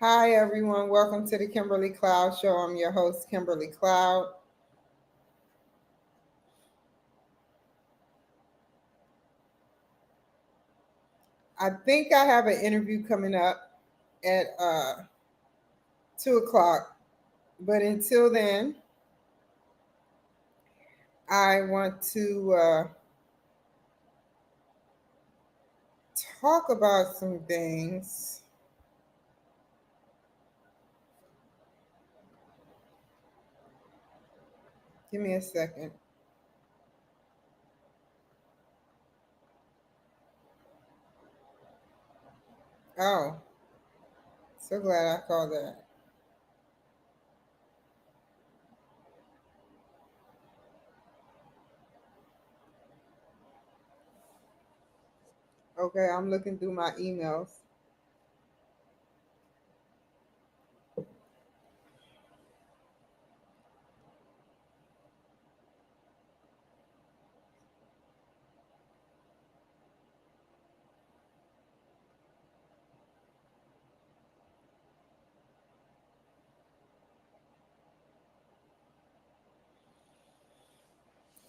Hi, everyone. Welcome to the Kimberly Cloud Show. I'm your host, Kimberly Cloud. I think I have an interview coming up at 2 o'clock. But until then, I want to talk about some things. Give me a second. Oh, so glad I called that. Okay, I'm looking through my emails.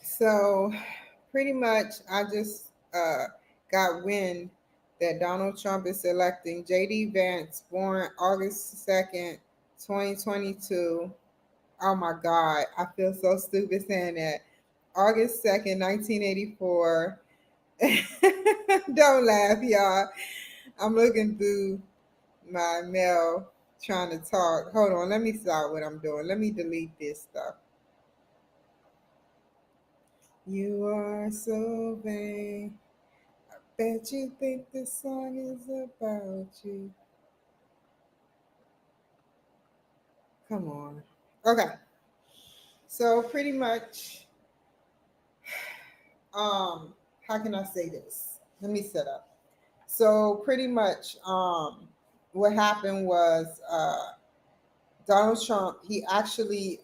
So, pretty much, I just got wind that Donald Trump is electing J.D. Vance, born August 2nd, 2022. Oh my God, I feel so stupid saying that. August 2nd, 1984. Don't laugh, y'all. I'm looking through my mail trying to talk. Hold on, let me stop what I'm doing. Let me delete this stuff. You are so vain. Bet you think this song is about you. Come on. Okay. So pretty much, how can I say this? Let me set up. So pretty much, what happened was Donald Trump, he actually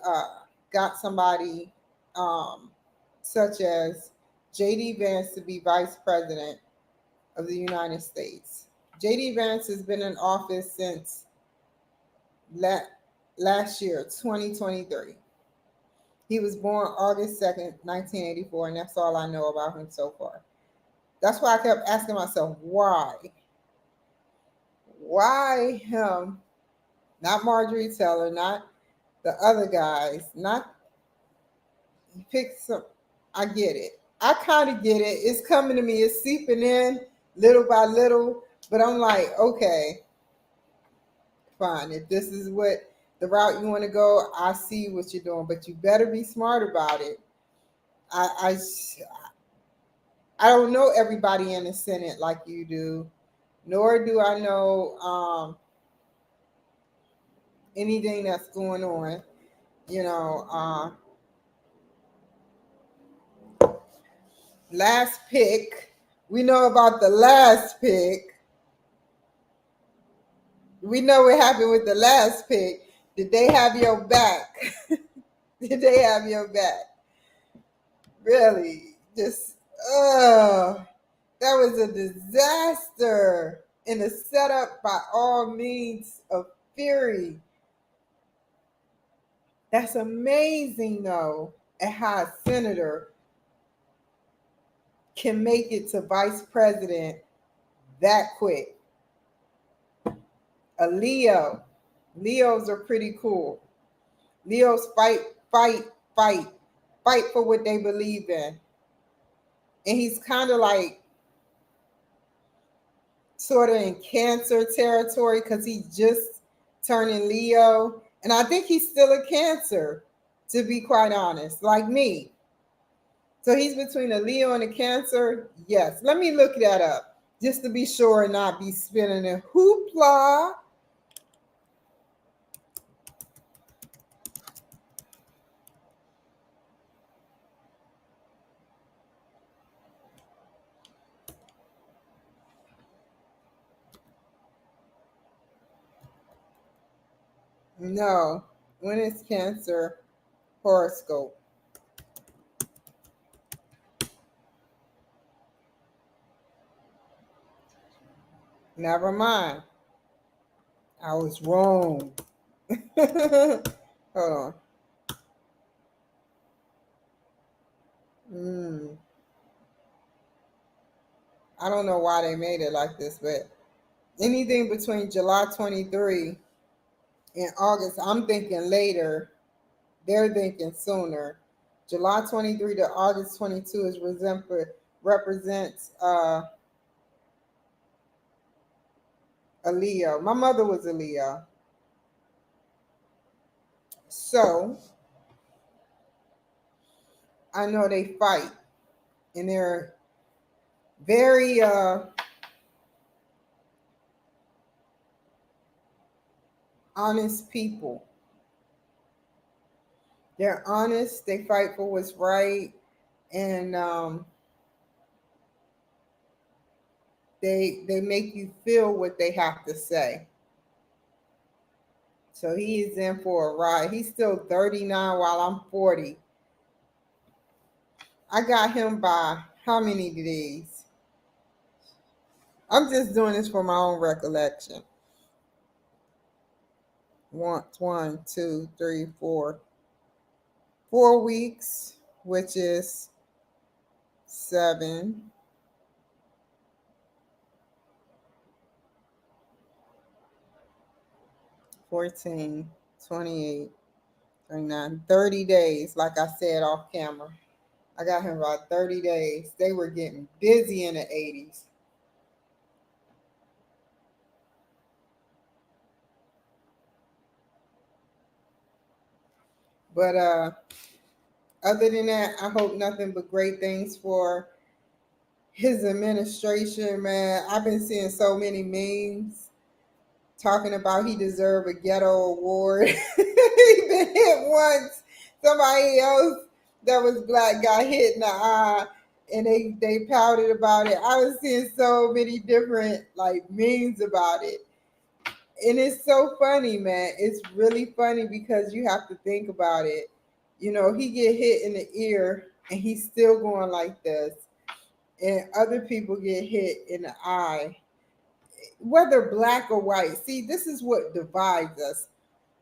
got somebody such as J.D. Vance to be vice president of the United States. J.D. Vance has been in office since la- last year, 2023. He was born August 2nd, 1984, and that's all I know about him so far. That's why I kept asking myself, why? Why him? Not Marjorie Taylor, not the other guys, not pick some. I get it. I kind of get it. It's coming to me. It's seeping in little by little. But I'm like, okay, fine. If this is what the route you want to go, I see what you're doing. But you better be smart about it. I, I, I don't know everybody in the Senate like you do, nor do I know anything that's going on. You know, last pick. We know about the last pick. We know what happened with the last pick. Did they have your back? Did they have your back? Really? Just, that was a disaster and a setup by all means of fury. That's amazing, though, at how a senator can make it to vice president that quick. A Leo. Leos are pretty cool. Leos fight, fight, fight for what they believe in. And he's kind of like sort of in Cancer territory because he's just turning Leo. And I think he's still a Cancer, to be quite honest, like me. So he's between a Leo and a Cancer. Yes. Let me look that up just to be sure and not be spinning a hoopla. No. When is Cancer horoscope? Never mind. I was wrong. Hold on. Mm, I don't know why they made it like this, but anything between July 23 and August, I'm thinking later. They're thinking sooner. July 23 to August 22 is represents a Leo. My mother was a Leo. So I know they fight and they're very honest people. They're honest, they fight for what's right, and they make you feel what they have to say. So he is in for a ride. He's still 39 while I'm 40. I got him by how many days? I'm just doing this for my own recollection. 4 weeks, which is 7, 14, 28, 29, 30 days, like I said off camera. I got him about 30 days. They were getting busy in the 80s. But other than that, I hope nothing but great things for his administration, man. I've been seeing so many memes talking about he deserved a ghetto award. He been hit once. Somebody else that was black got hit in the eye and they pouted about it. I was seeing so many different like memes about it. And it's so funny, man. It's really funny because you have to think about it. You know, he get hit in the ear and he's still going like this. And other people get hit in the eye, whether black or white. See, this is what divides us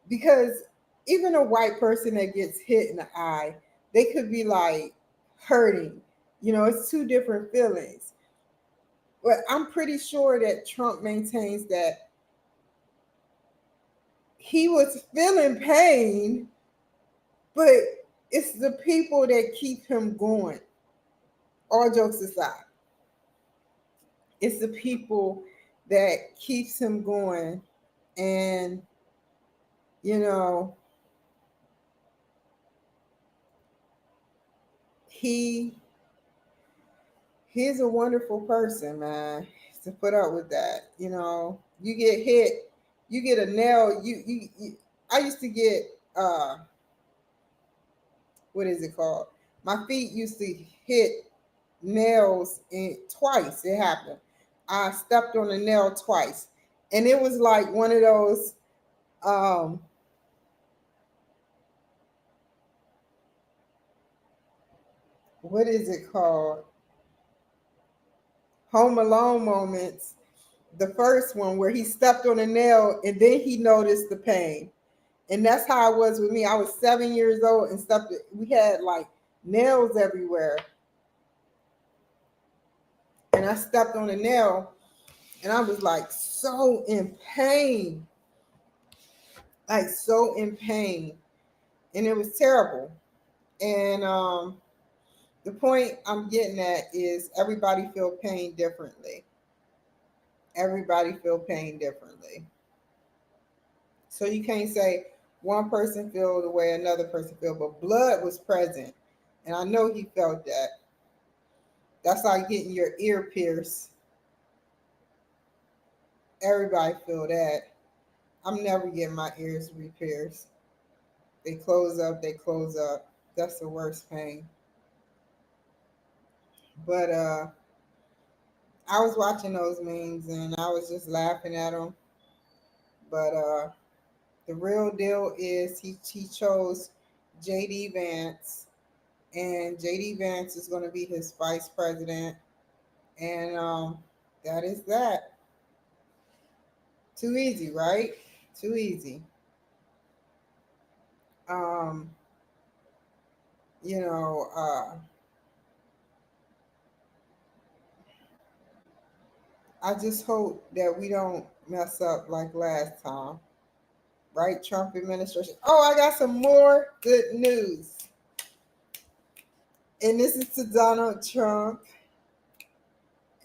because even a white person that gets hit in the eye, they could be like hurting. You know, it's two different feelings. But I'm pretty sure that Trump maintains that he was feeling pain, but it's the people that keep him going. All jokes aside, it's the people that keeps him going. And you know, he he's a wonderful person, man. To put up with that, you know, you get hit, you get a nail. You I used to get what is it called? My feet used to hit nails in twice. It happened. I stepped on a nail twice, and it was like one of those um what is it called? Home Alone moments. The first one where he stepped on a nail and then he noticed the pain. And that's how it was with me. I was 7 years old and stuff. We had like nails everywhere. And I stepped on a nail and I was like so in pain. Like so in pain. And it was terrible. And the point I'm getting at is everybody feel pain differently. Everybody feel pain differently. So you can't say one person feel the way another person feel, but blood was present. And I know he felt that. That's like getting your ear pierced. Everybody feel that. I'm never getting my ears re-pierced. They close up, they close up. That's the worst pain. But I was watching those memes and I was just laughing at them. But the real deal is he chose JD Vance, and JD Vance is going to be his vice president. And that is that. Too easy, right? Too easy. Um, you know, I just hope that we don't mess up like last time, right? Trump administration. Oh, I got some more good news. And this is to Donald Trump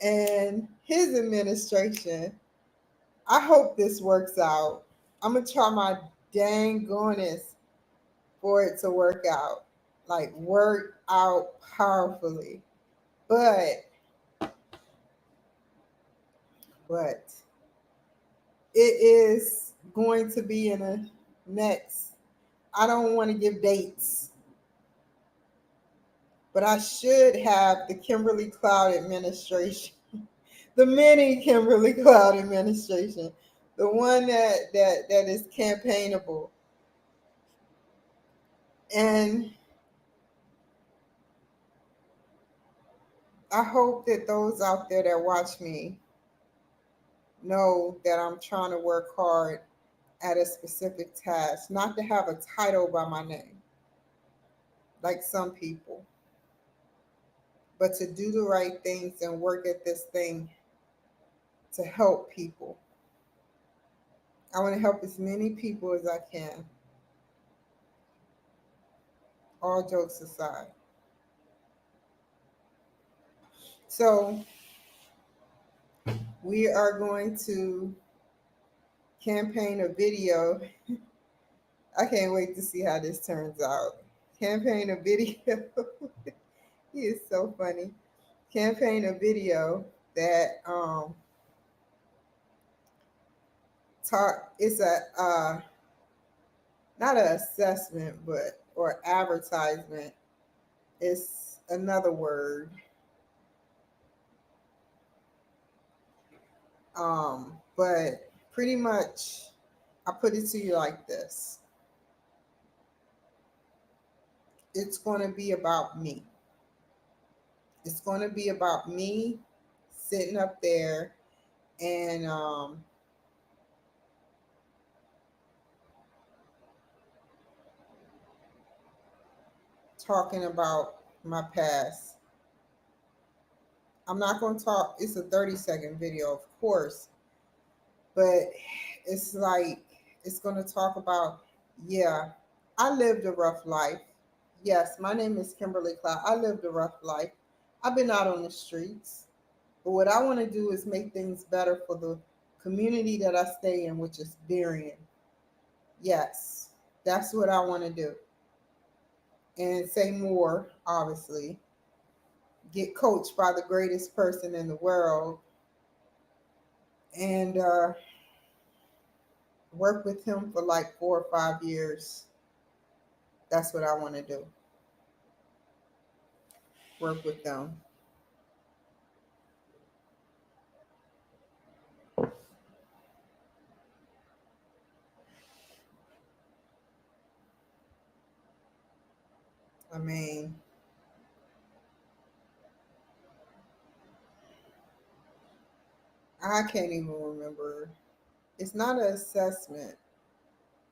and his administration. I hope this works out. I'm going to try my dang goodness for it to work out. Like, work out powerfully. But, but, it is going to be in the next. I don't want to give dates, but I should have the Kimberly Cloud administration, the mini Kimberly Cloud administration, the one that is campaignable. And I hope that those out there that watch me know that I'm trying to work hard at a specific task, not to have a title by my name, like some people, but to do the right things and work at this thing to help people. I want to help as many people as I can, all jokes aside. So we are going to campaign a video. I can't wait to see how this turns out. Campaign a video. He is so funny. Campaign a video that talk. It's a not an assessment, but or advertisement. It's another word. But pretty much, I put it to you like this: it's going to be about me. It's going to be about me sitting up there and talking about my past. I'm not going to talk, it's a 30-second video, of course, but it's like, it's going to talk about, yeah, I lived a rough life. Yes, my name is Kimberly Cloud. I lived a rough life. I've been out on the streets. But what I want to do is make things better for the community that I stay in, which is Berrien. Yes, that's what I want to do. And say more, obviously. Get coached by the greatest person in the world and work with him for like 4 or 5 years. That's what I want to do. Work with them. I mean, I can't even remember. It's not an assessment.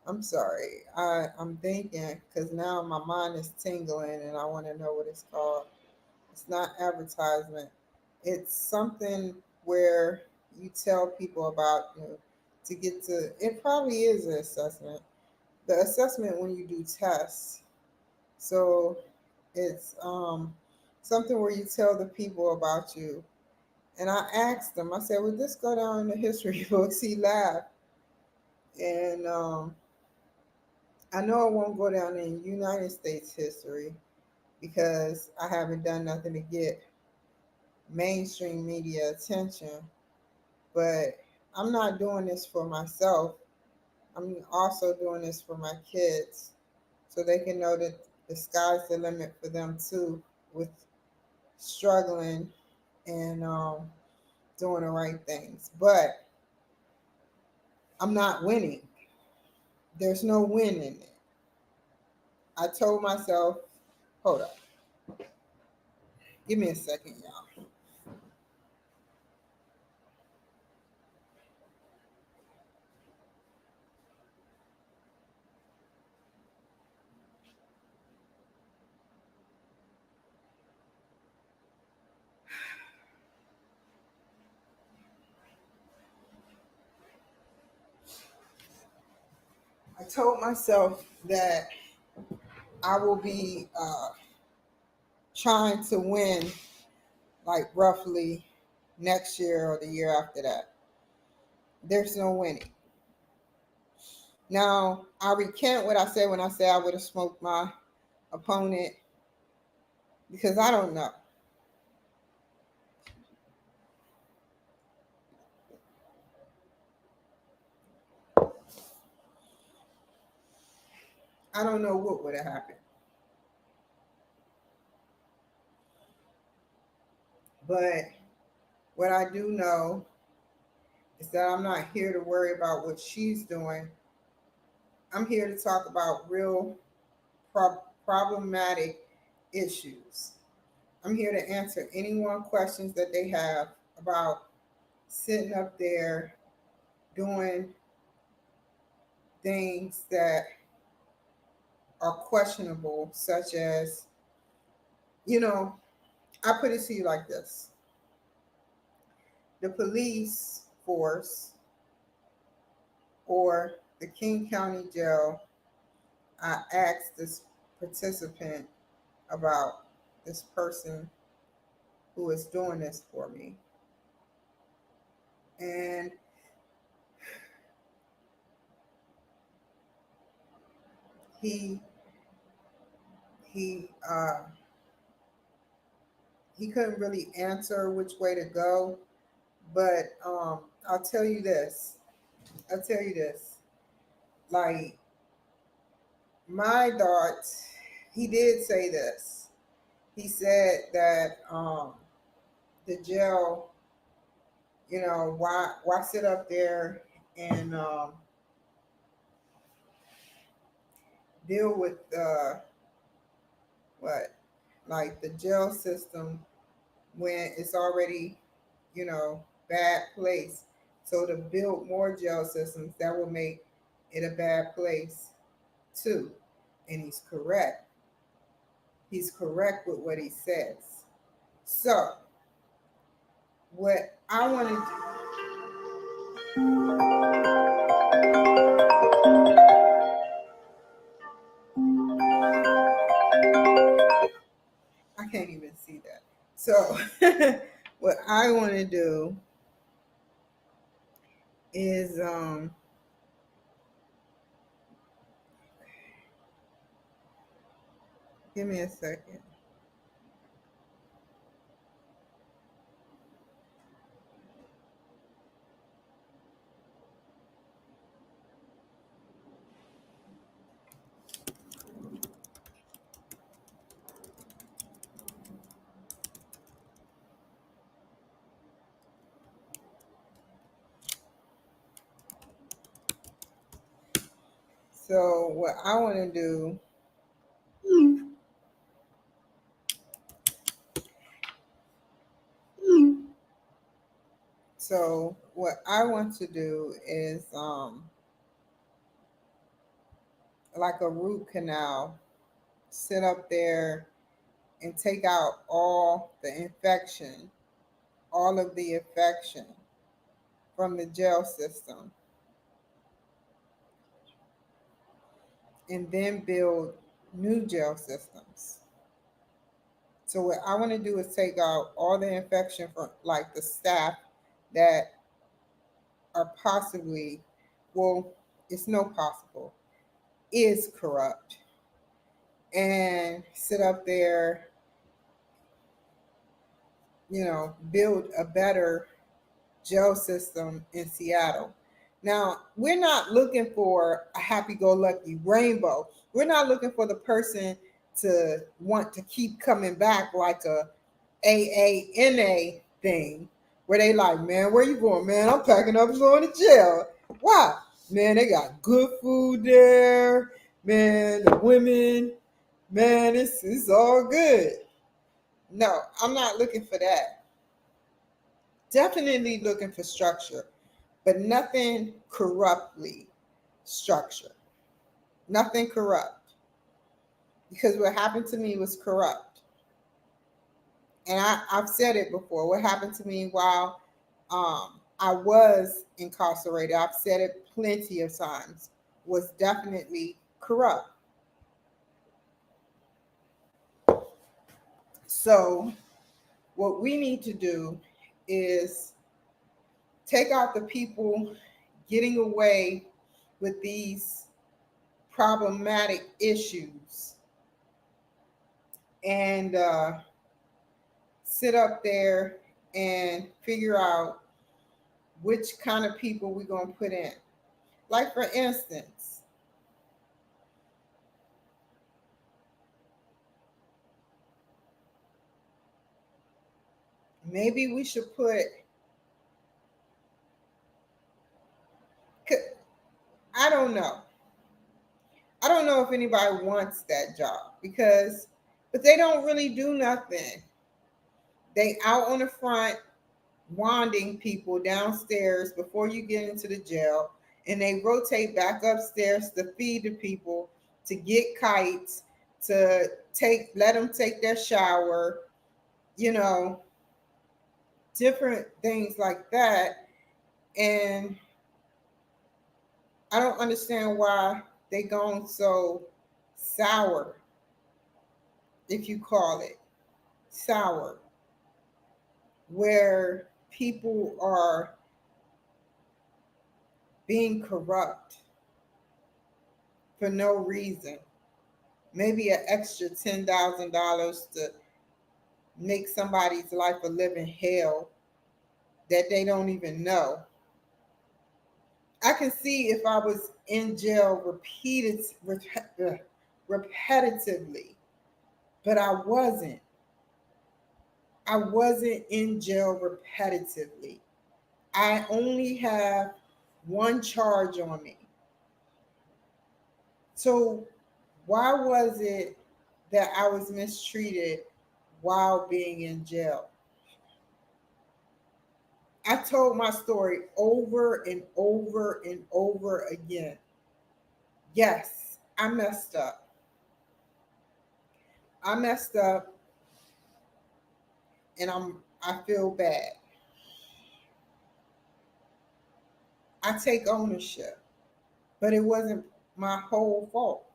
I'm sorry. I'm thinking because now my mind is tingling and I want to know what it's called. It's not advertisement. It's something where you tell people about, to get to. It probably is an assessment. The assessment when you do tests. So it's something where you tell the people about you. And I asked him. I said, "Would this go down in the history books?" He laughed, and I know it won't go down in United States history because I haven't done nothing to get mainstream media attention. But I'm not doing this for myself. I'm also doing this for my kids so they can know that the sky's the limit for them too with struggling and doing the right things. But I'm not winning. There's no win in it. I told myself, hold up, give me a second, y'all. I told myself that I will be trying to win like roughly next year or the year after that. There's no winning. Now, I recant what I said when I said I would have smoked my opponent because I don't know. I don't know what would have happened. But what I do know is that I'm not here to worry about what she's doing. I'm here to talk about real problematic issues. I'm here to answer anyone questions that they have about sitting up there doing things that are questionable, such as, you know, I put it to you like this: the police force or the King County Jail, I asked this participant about this person who is doing this for me. And he he uh he couldn't really answer which way to go, but I'll tell you this. I'll tell you this. Like, my thoughts, he did say this. He said that the jail, why sit up there and deal with what like the jail system when it's already, bad place. So to build more jail systems, that will make it a bad place too. And he's correct. He's correct with what he says. So what I want to I can't even see that. So what I want to do is give me a second. So what I want to do so what I want to do is like a root canal, sit up there and take out all of the infection from the jail system, and then build new jail systems. So what I want to do is take out all the infection from like the staff that are possibly, well, it's no possible, is corrupt, and sit up there, build a better jail system in Seattle. Now, we're not looking for a happy go lucky rainbow. We're not looking for the person to want to keep coming back like a AANA thing where they like, man, where you going, man? I'm packing up and going to jail. Why? Man, they got good food there. Man, the women, man, it's all good. No, I'm not looking for that. Definitely looking for structure, but nothing corruptly structured. Nothing corrupt. Because what happened to me was corrupt. And I've said it before. What happened to me while I was incarcerated, I've said it plenty of times. was definitely corrupt. So what we need to do is take out the people getting away with these problematic issues and sit up there and figure out which kind of people we're going to put in. Like, for instance, maybe we should put, I don't know. I don't know if anybody wants that job because, but they don't really do nothing. They out on the front wanding people downstairs before you get into the jail, and they rotate back upstairs to feed the people, to get kites, to let them take their shower, you know, different things like that. And I don't understand why they gone so sour, if you call it sour, where people are being corrupt for no reason. Maybe an extra $10,000 to make somebody's life a living hell that they don't even know. I can see if I was in jail repetitively, but I wasn't. I wasn't in jail repetitively. I only have one charge on me. So why was it that I was mistreated while being in jail? I told my story over and over and over again. Yes, I messed up. I messed up and I feel bad. I take ownership, but it wasn't my whole fault.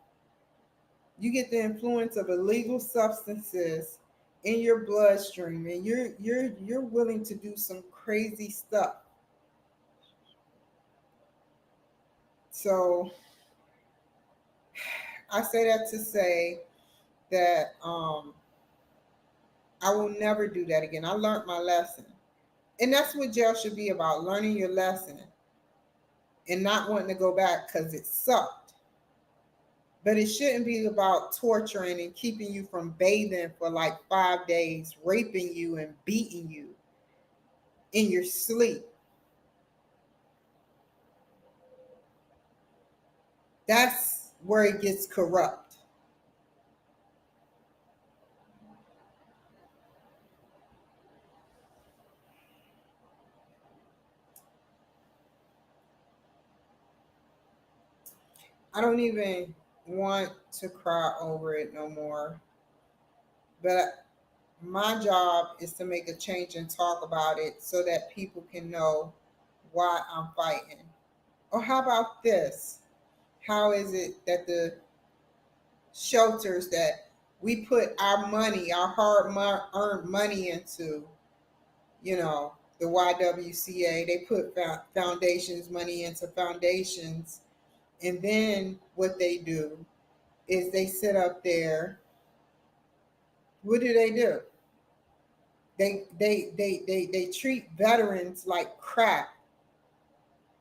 You get the influence of illegal substances in your bloodstream and you're willing to do some crazy stuff. So I say that to say that I will never do that again. I learned my lesson. And that's what jail should be about, learning your lesson and not wanting to go back because it sucked. But it shouldn't be about torturing and keeping you from bathing for like 5 days, raping you and beating you in your sleep. That's where it gets corrupt. I don't even want to cry over it no more. But my job is to make a change and talk about it so that people can know why I'm fighting. Or how about this? How is it that the shelters that we put our money, our earned money into, you know, the YWCA, they put foundations money into foundations, and then what they do is they sit up there. What do? They treat veterans like crap.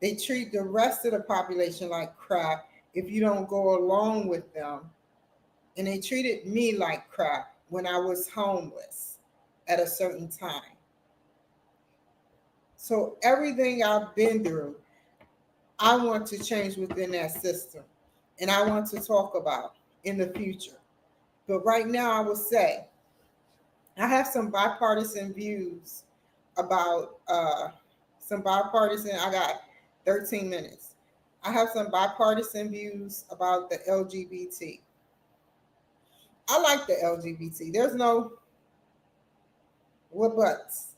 They treat the rest of the population like crap if you don't go along with them. And they treated me like crap when I was homeless at a certain time. So everything I've been through, I want to change within that system. And I want to talk about in the future. But right now, I would say I have some bipartisan views about I got 13 minutes. I have some bipartisan views about the LGBT. I like the LGBT. There's no what buts.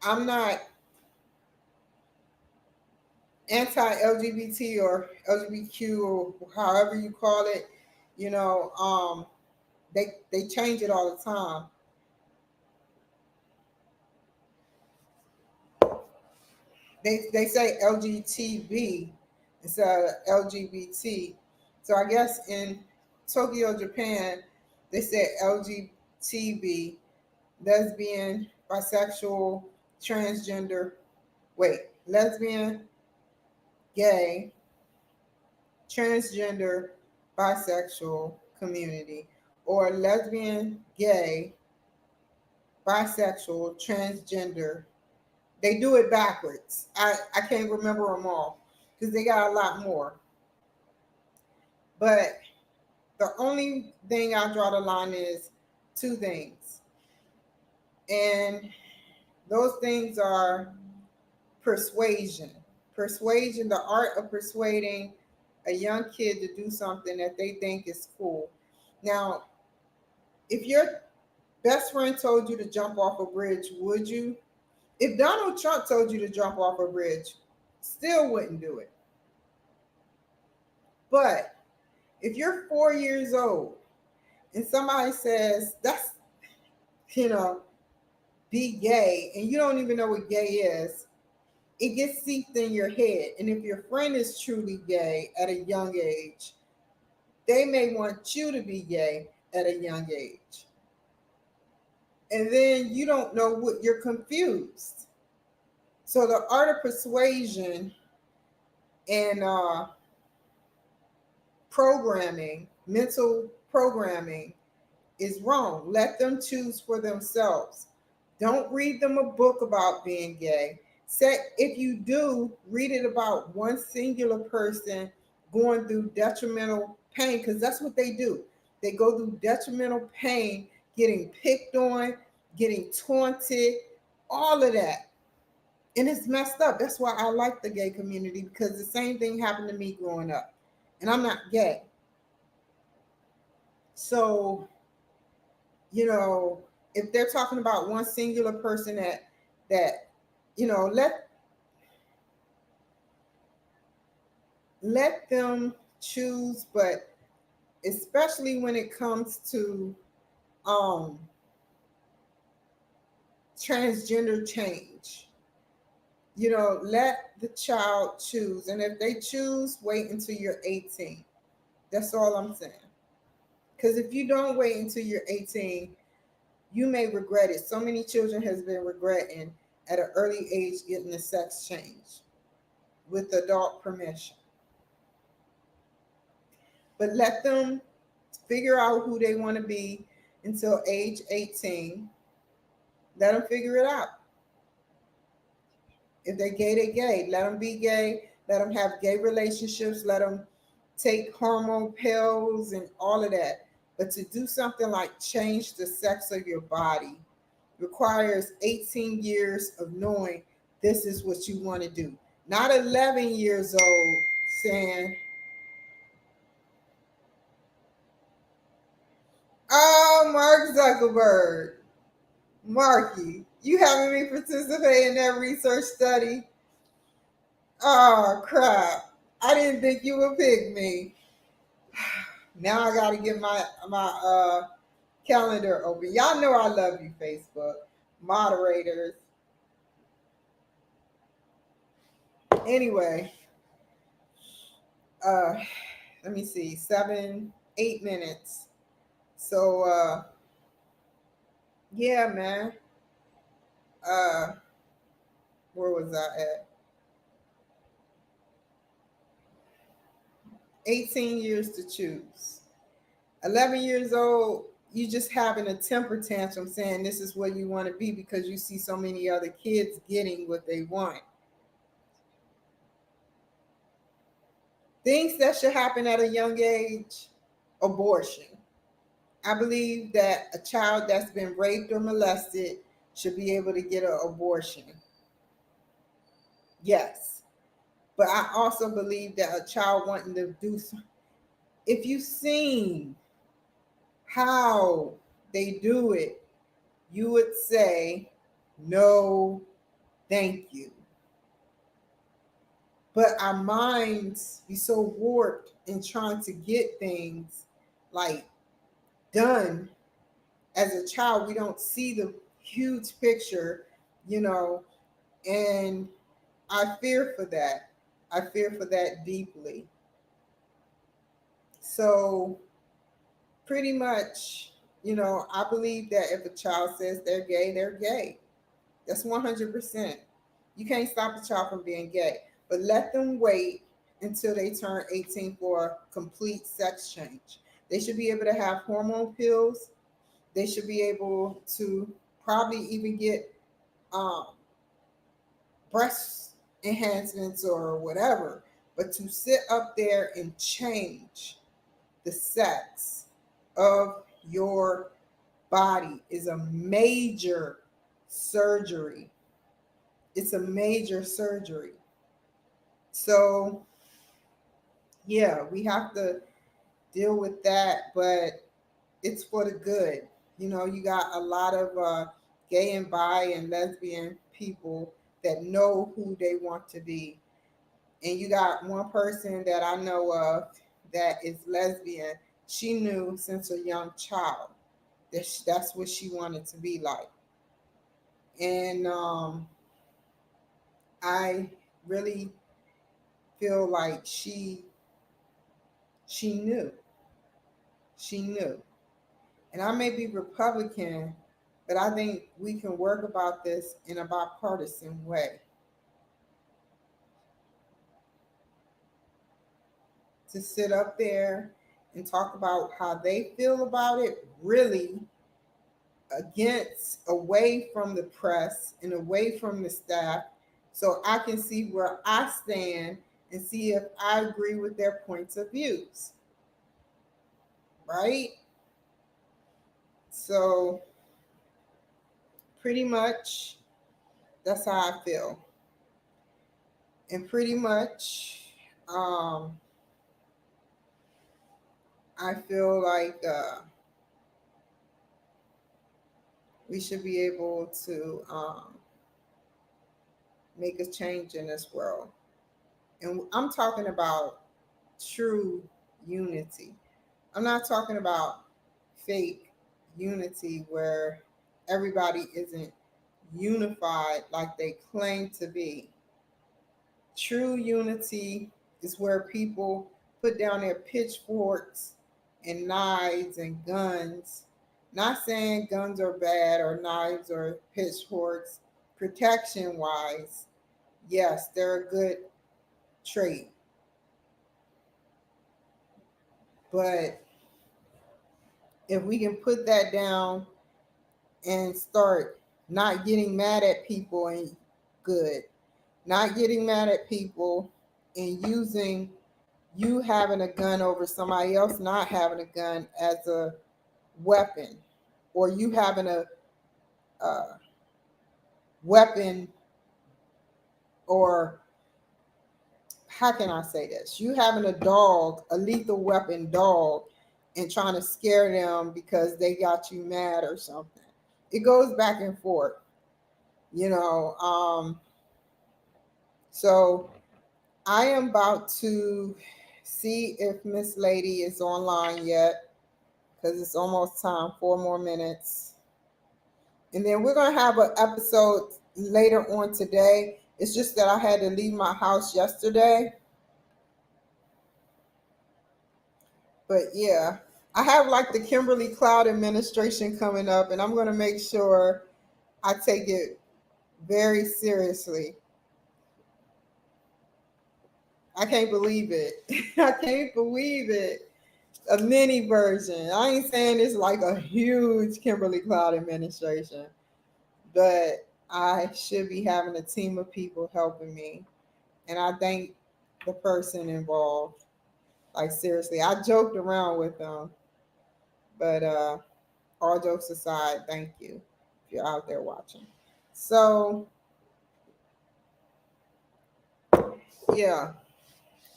I'm not anti-LGBT or LGBTQ or however you call it, you know, they change it all the time. They say LGTB instead of LGBT. So I guess in Tokyo, Japan, they say LGTB, lesbian, bisexual, transgender. Wait, lesbian, gay, transgender, bisexual community, or lesbian, gay, bisexual, transgender. They do it backwards. I can't remember them all because they got a lot more. But the only thing I draw the line is two things. And those things are persuasion. Persuasion, the art of persuading a young kid to do something that they think is cool. Now, if your best friend told you to jump off a bridge, would you? If Donald Trump told you to jump off a bridge, still wouldn't do it. But if you're 4 years old and somebody says, that's, you know, be gay, and you don't even know what gay is, it gets seeped in your head. And if your friend is truly gay at a young age, they may want you to be gay at a young age. And then you don't know what you're confused. So the art of persuasion and programming, mental programming, is wrong. Let them choose for themselves. Don't read them a book about being gay. Say, if you do, read it about one singular person going through detrimental pain, because that's what they do. They go through detrimental pain, getting picked on, getting taunted, all of that. And it's messed up. That's why I like the gay community, because the same thing happened to me growing up. And I'm not gay. So, you know, if they're talking about one singular person that, you know, let them choose, but especially when it comes to um transgender change, you know, let the child choose. And if they choose, wait until you're 18. That's all I'm saying. Because if you don't wait until you're 18, you may regret it. So many children has been regretting at an early age getting a sex change with adult permission. But let them figure out who they want to be until age 18. Let them figure it out. If they're gay, they're gay. Let them be gay. Let them have gay relationships. Let them take hormone pills and all of that. But to do something like change the sex of your body requires 18 years of knowing this is what you want to do. Not 11 years old saying, oh, Mark Zuckerberg, Marky, you having me participate in that research study? Oh, crap. I didn't think you would pick me. Now I got to get my calendar open. Y'all know I love you, Facebook moderators. Anyway, uh, let me see, 8 minutes. So yeah, man. Uh, where was I at? 18 years to choose. 11 years old, you just having a temper tantrum saying this is what you want to be because you see so many other kids getting what they want. Things that should happen at a young age: abortion. I believe that a child that's been raped or molested should be able to get an abortion. Yes. But I also believe that a child wanting to do something, if you've seen how they do it, you would say, no, thank you. But our minds be so warped in trying to get things like done. As a child, we don't see the huge picture, you know, and I fear for that. I fear for that deeply. So pretty much, I believe that if a child says they're gay, they're gay. That's 100%. You can't stop a child from being gay, but let them wait until they turn 18 for complete sex change. They should be able to have hormone pills. They should be able to probably even get um, breast enhancements or whatever. But to sit up there and change the sex of your body is a major surgery. It's a major surgery. So, yeah, we have to deal with that, but it's for the good. You got a lot of gay and bi and lesbian people that know who they want to be. And you got one person that I know of that is lesbian. She knew since a young child that that's what she wanted to be like. And I really feel like she knew. She knew. And I may be Republican, but I think we can work about this in a bipartisan way. To sit up there and talk about how they feel about it, really against, away from the press and away from the staff, so I can see where I stand and see if I agree with their points of views. Right? So pretty much that's how I feel. And pretty much um, I feel like we should be able to make a change in this world. And I'm talking about true unity. I'm not talking about fake unity where everybody isn't unified like they claim to be. True unity is where people put down their pitchforks and knives and guns. Not saying guns are bad or knives or pitchforks. Protection wise, yes, they're a good trait. But if we can put that down and start not getting mad at people and good, not getting mad at people and using you having a gun over somebody else not having a gun as a weapon, or you having a weapon, or how can I say this? You having a dog, a lethal weapon dog, and trying to scare them because they got you mad or something. It goes back and forth, you know. So I am about to see if Miss Lady is online yet because it's almost time, 4 more minutes. And then we're going to have an episode later on today. It's just that I had to leave my house yesterday. But yeah, I have like the Kimberly Cloud administration coming up, and I'm going to make sure I take it very seriously. I can't believe it. I can't believe it. A mini version. I ain't saying it's like a huge Kimberly Cloud administration, but I should be having a team of people helping me. And I thank the person involved. Like seriously, I joked around with them, but all jokes aside, thank you if you're out there watching. So yeah,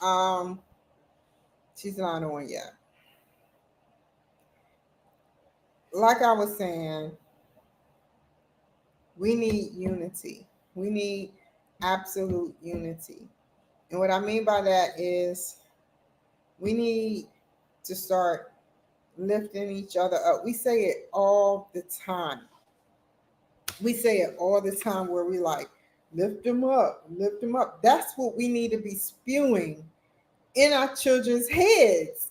um, she's not on yet. Like I was saying, we need unity. We need absolute unity. And what I mean by that is we need to start lifting each other up. We say it all the time. We say it all the time where we like, lift them up, lift them up. That's what we need to be spewing in our children's heads.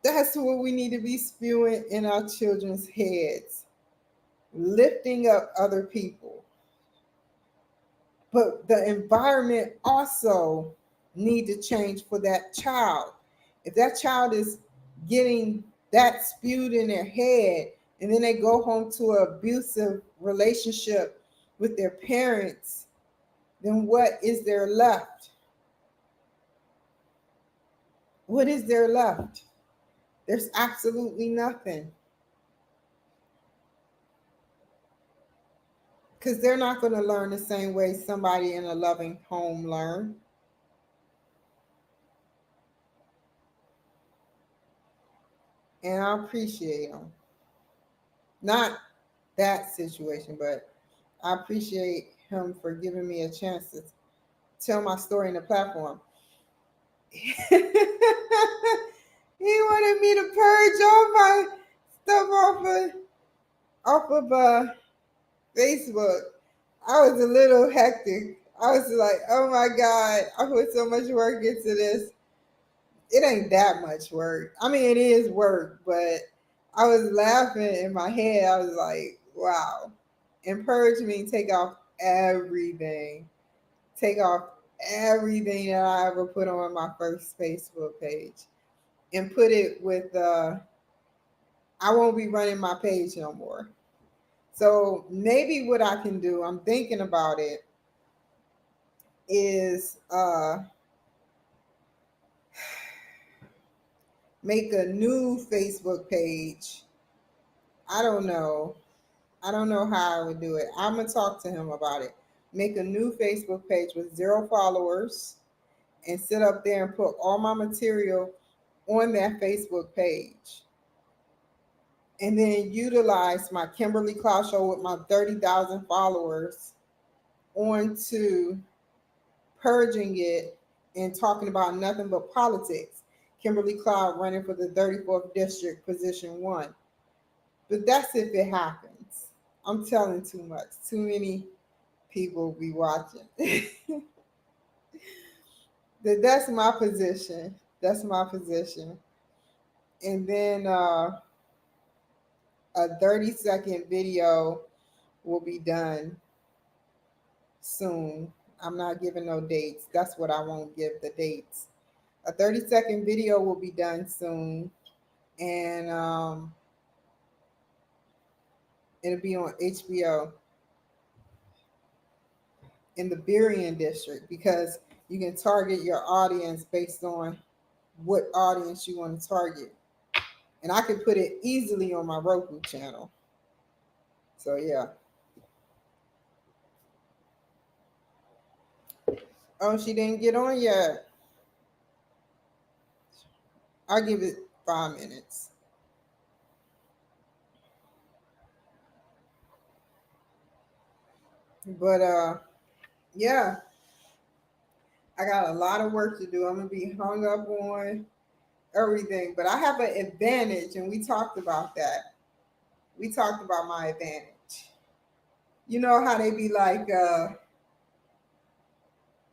That's what we need to be spewing in our children's heads. Lifting up other people. But the environment also need to change for that child. If that child is getting that spewed in their head and then they go home to an abusive relationship with their parents, then what is there left? What is there left? There's absolutely nothing. Because they're not going to learn the same way somebody in a loving home learn. And I appreciate them. Not that situation, but I appreciate him for giving me a chance to tell my story in the platform. He wanted me to purge all my stuff off of Facebook. I was a little hectic. I was like, oh my God, I put so much work into this. It ain't that much work. I mean, it is work, but I was laughing in my head. I was like, wow. And purge means take off everything. Take off everything that I ever put on my first Facebook page and put it with, I won't be running my page no more. So maybe what I can do, I'm thinking about it, is make a new Facebook page. I don't know. I don't know how I would do it. I'm going to talk to him about it. Make a new Facebook page with 0 followers and sit up there and put all my material on that Facebook page. And then utilize my Kimberly Cloud Show with my 30,000 followers onto purging it and talking about nothing but politics. Kimberly Cloud running for the 34th District, position 1. But that's if it happens. I'm telling too much. Too many people be watching. That's my position. That's my position. And then a 30-second video will be done soon. I'm not giving no dates. That's what I won't give, the dates. A 30-second video will be done soon. And it'll be on HBO in the Berrien district, because you can target your audience based on what audience you want to target. And I can put it easily on my Roku channel. So yeah. Oh, she didn't get on yet. I'll give it 5 minutes. But yeah, I got a lot of work to do. I'm gonna be hung up on everything, but I have an advantage, and we talked about that. We talked about my advantage. You know how they be like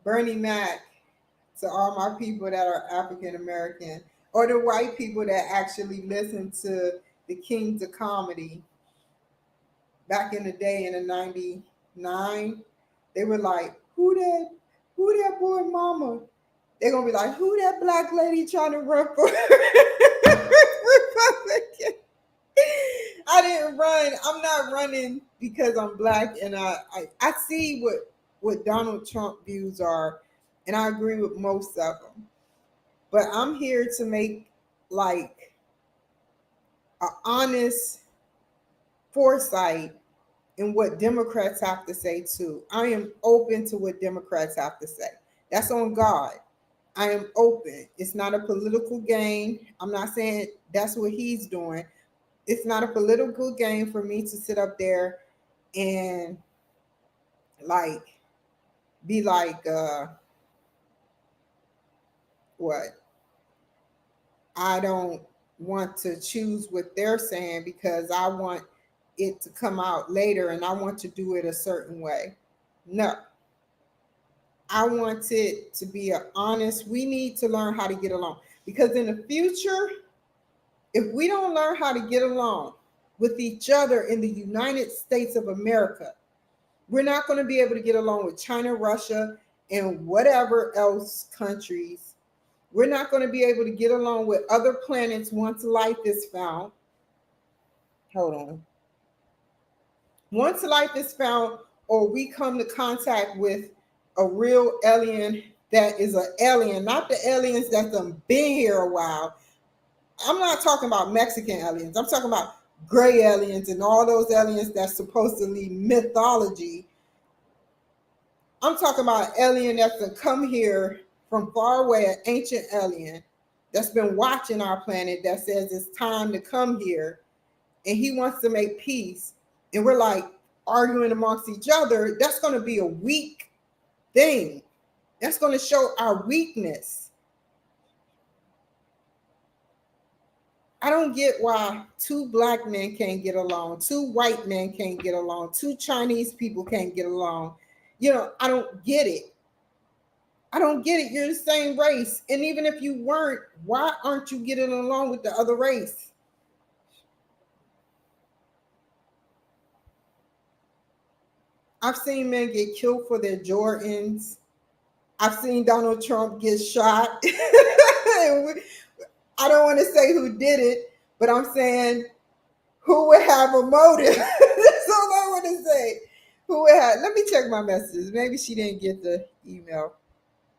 Bernie Mac to all my people that are African American, or the white people that actually listen to the Kings of Comedy back in the day in the 99. They were like, who that boy mama? They're gonna be like, who that black lady trying to run for Republican? I didn't run. I'm not running because I'm black, and I see what Donald Trump views are, and I agree with most of them. But I'm here to make like an honest foresight in what Democrats have to say too. I am open to what Democrats have to say. That's on God. I am open. It's not a political game. I'm not saying that's what he's doing. It's not a political game for me to sit up there and like be like, what? I don't want to choose what they're saying because I want it to come out later and I want to do it a certain way. No, I want it to be an honest. We need to learn how to get along because in the future, if we don't learn how to get along with each other in the United States of America, we're not going to be able to get along with China, Russia, and whatever else countries. We're not going to be able to get along with other planets once life is found. Hold on. Once life is found, or we come to contact with a real alien that is an alien, not the aliens that have been here a while. I'm not talking about Mexican aliens. I'm talking about gray aliens and all those aliens that's supposedly mythology. I'm talking about an alien that's come here from far away, an ancient alien that's been watching our planet that says it's time to come here and he wants to make peace. And we're like arguing amongst each other. That's going to be a weak thing. That's going to show our weakness. I don't get why two black men can't get along, two white men can't get along, two Chinese people can't get along. I don't get it. I don't get it. You're the same race. And even if you weren't, why aren't you getting along with the other race? I've seen men get killed for their Jordans. I've seen Donald Trump get shot. I don't want to say who did it, but I'm saying who would have a motive. That's all I want to say. Who would have? Let me check my messages. Maybe she didn't get the email.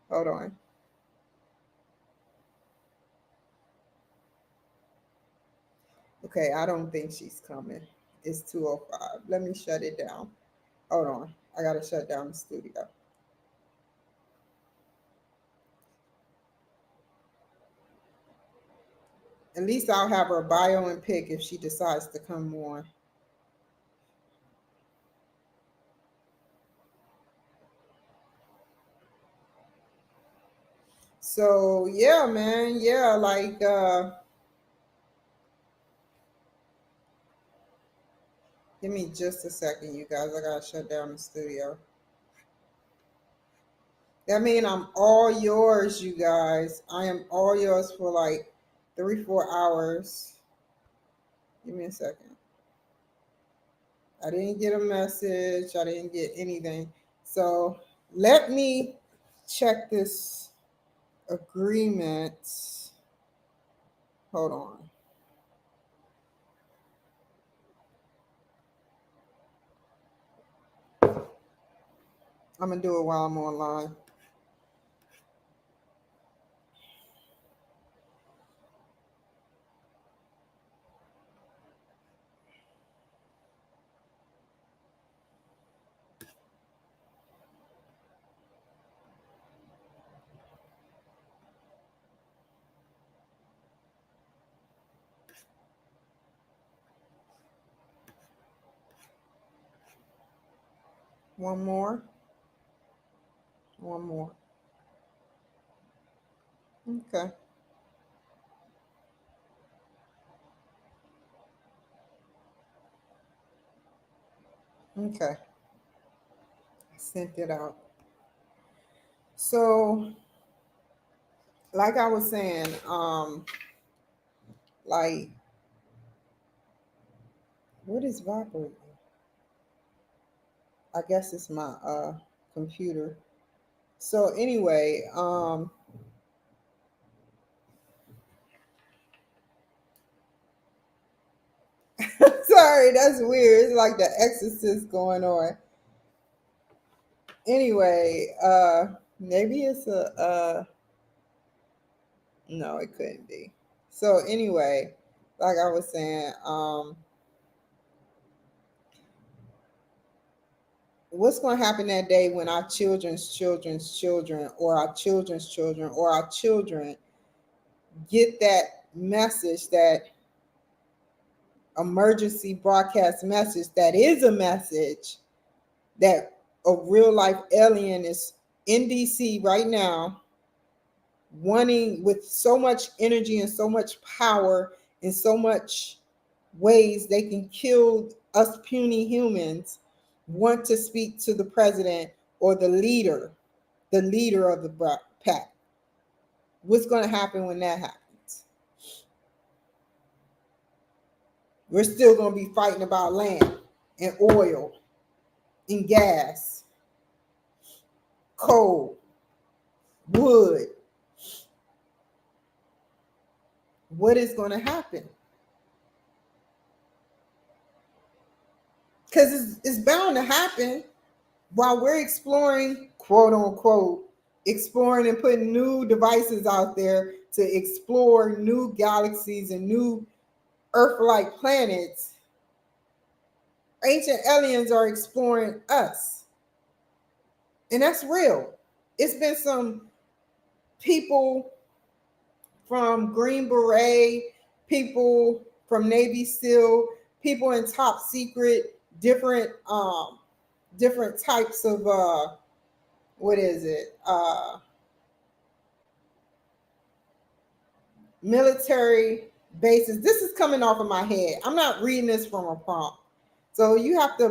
Hold on. Okay, I don't think she's coming. It's 2:05. Let me shut it down. Hold on. I gotta shut down the studio. At least I'll have her bio and pick if she decides to come on. So yeah, man. Yeah, like give me just a second, you guys. I gotta shut down the studio. That means I'm all yours, you guys. I am all yours for like 3, 4 hours. Give me a second. I didn't get a message. I didn't get anything. So let me check this agreement. Hold on. I'm gonna do it while I'm online. One more. One more. Okay. Okay. I sent it out. So, like I was saying, like, what is vibrating? I guess it's my computer. So anyway, sorry, that's weird. It's like the exorcist going on. Anyway, maybe it's a no, it couldn't be. So anyway, like I was saying, what's going to happen that day when our children's children's children or our children's children or our children get that message, that emergency broadcast message that is a message that a real life alien is in DC right now, wanting with so much energy and so much power and so much ways they can kill us puny humans, want to speak to the president or the leader of the pack. What's going to happen when that happens? We're still going to be fighting about land and oil and gas, coal, wood. What is going to happen? Because it's bound to happen while we're exploring, quote unquote, exploring and putting new devices out there to explore new galaxies and new Earth-like planets. Ancient aliens are exploring us, and that's real. It's been some people from Green Beret, people from Navy SEAL, people in top secret, different types of what is it? Military bases. This is coming off of my head. I'm not reading this from a prompt. So you have to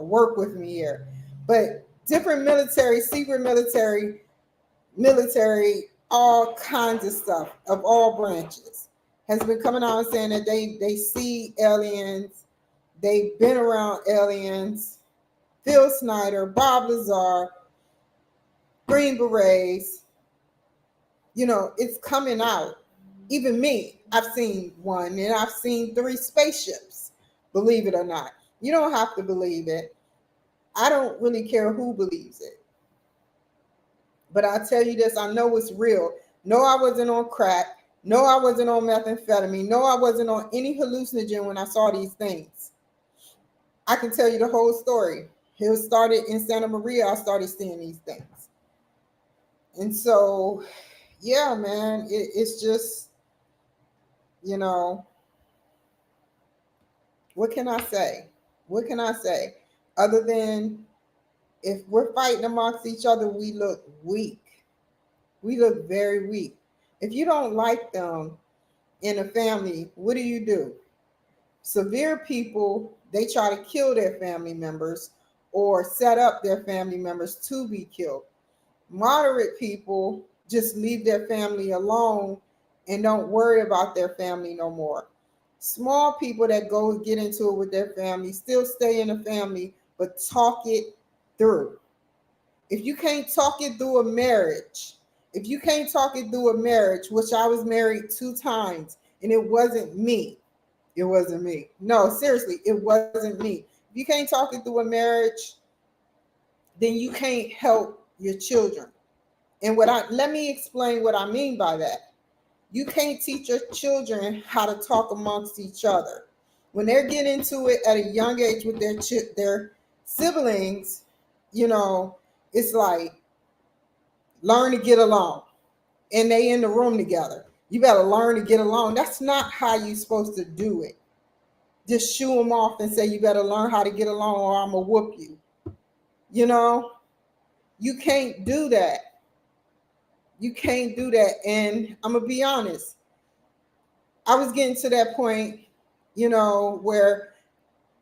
work with me here. But different military, secret military, all kinds of stuff of all branches has been coming out and saying that they see aliens, they've been around aliens. Phil Snyder, Bob Lazar, Green Berets, it's coming out. Even me, I've seen one, and I've seen 3 spaceships, believe it or not. You don't have to believe it. I don't really care who believes it. But I tell you this, I know it's real. No, I wasn't on crack. No, I wasn't on methamphetamine. No, I wasn't on any hallucinogen when I saw these things. I can tell you the whole story. It started in Santa Maria. I started seeing these things. And so, yeah, man, it's just, what can I say? What can I say? Other than if we're fighting amongst each other, we look weak. We look very weak. If you don't like them in a family, what do? Severe people, they try to kill their family members or set up their family members to be killed. Moderate people just leave their family alone and don't worry about their family no more. Small people that go get into it with their family still stay in the family, but talk it through. If you can't talk it through a marriage, which I was married 2 times, and it wasn't me. It wasn't me. No, seriously, it wasn't me. If you can't talk it through a marriage, then you can't help your children. And let me explain what I mean by that. You can't teach your children how to talk amongst each other. When they're getting into it at a young age with their siblings, it's like learn to get along. And they in the room together. You better learn to get along. That's not how you're supposed to do it. Just shoo them off and say you better learn how to get along or I'm going to whoop you. You can't do that. You can't do that. And I'm going to be honest. I was getting to that point, where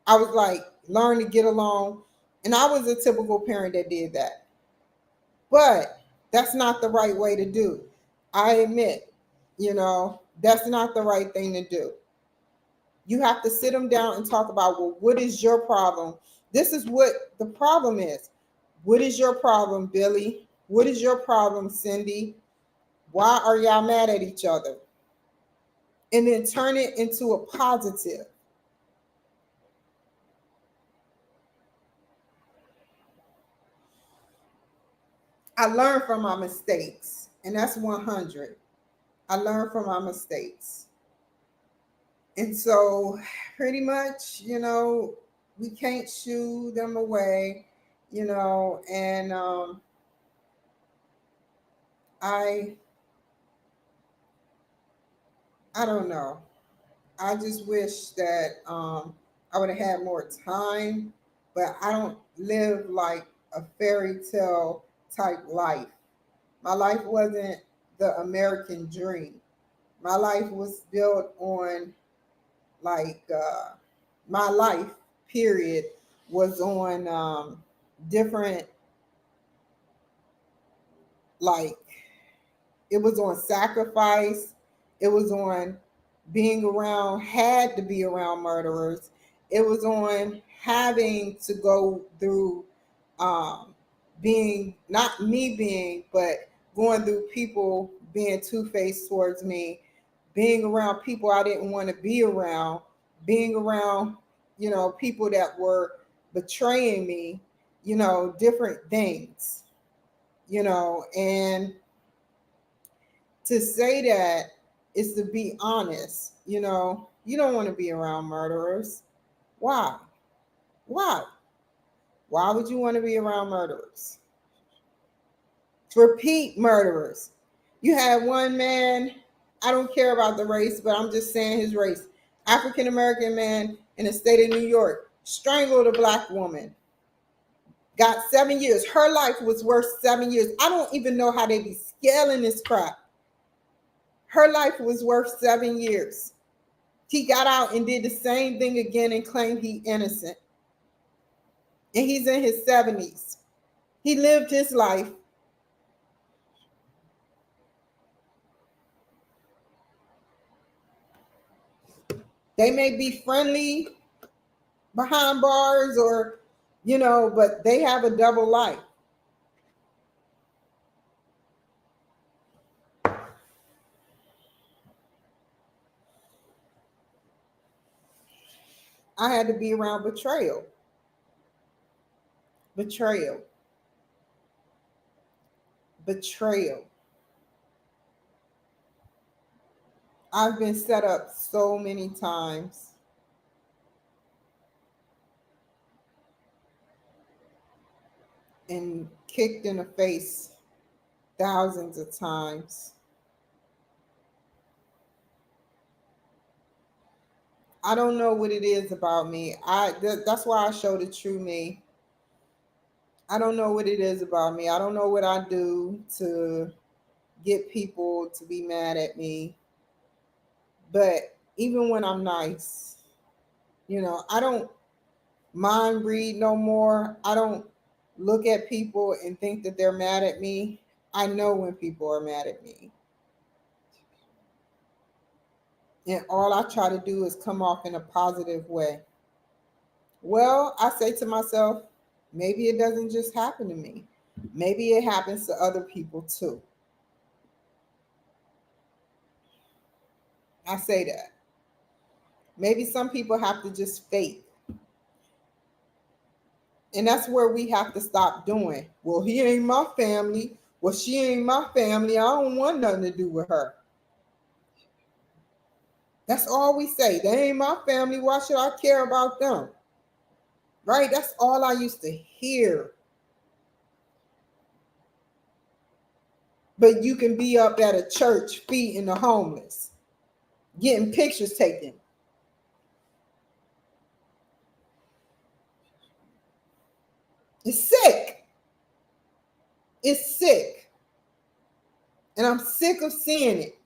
I was like, learn to get along. And I was a typical parent that did that. But that's not the right way to do. I admit, that's not the right thing to do. You have to sit them down and talk about, well, what is your problem? This is what the problem is. What is your problem, Billy? What is your problem, Cindy? Why are y'all mad at each other? And then turn it into a positive. I learned from my mistakes, and that's 100. I learned from my mistakes. And so pretty much, we can't shoo them away, and I don't know. I just wish that I would have had more time, but I don't live like a fairy tale type life. My life wasn't the American dream. My life was built on like my life period was on different, like, it was on sacrifice, it was on being around, had to be around murderers, it was on having to go through um being, not me being, but going through people being two-faced towards me, being around people I didn't want to be around, being around, people that were betraying me, different things, and to say that is to be honest. You don't want to be around murderers. Why? Why? Why would you want to be around murderers? Repeat murderers. You had one man, I don't care about the race, but I'm just saying his race. African American man in the state of New York strangled a black woman. Got 7 years. Her life was worth 7 years. I don't even know how they be scaling this crap. Her life was worth 7 years. He got out and did the same thing again and claimed he innocent. And he's in his 70s. He lived his life. They may be friendly behind bars or, but they have a double life. I had to be around betrayal. Betrayal. Betrayal. I've been set up so many times. And kicked in the face thousands of times. I don't know what it is about me. That's why I show the true me. I don't know what it is about me. I don't know what I do to get people to be mad at me. But even when I'm nice, I don't mind read no more. I don't look at people and think that they're mad at me. I know when people are mad at me. And all I try to do is come off in a positive way. Well, I say to myself, maybe it doesn't just happen to me. Maybe it happens to other people too. I say that. Maybe some people have to just fake. And that's where we have to stop doing. Well, he ain't my family. Well, she ain't my family. I don't want nothing to do with her. That's all we say. They ain't my family. Why should I care about them? Right? That's all I used to hear. But you can be up at a church feeding the homeless, getting pictures taken. It's sick. It's sick. And I'm sick of seeing it.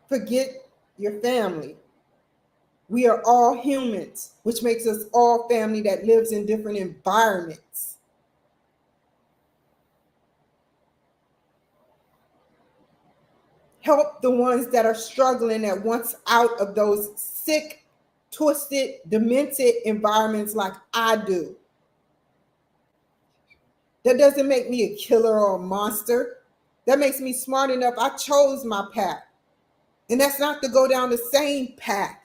Forget your family. We are all humans, which makes us all family that lives in different environments. Help the ones that are struggling, that wants out of those sick, twisted, demented environments like I do. That doesn't make me a killer or a monster. That makes me smart enough. I chose my path. And that's not to go down the same path.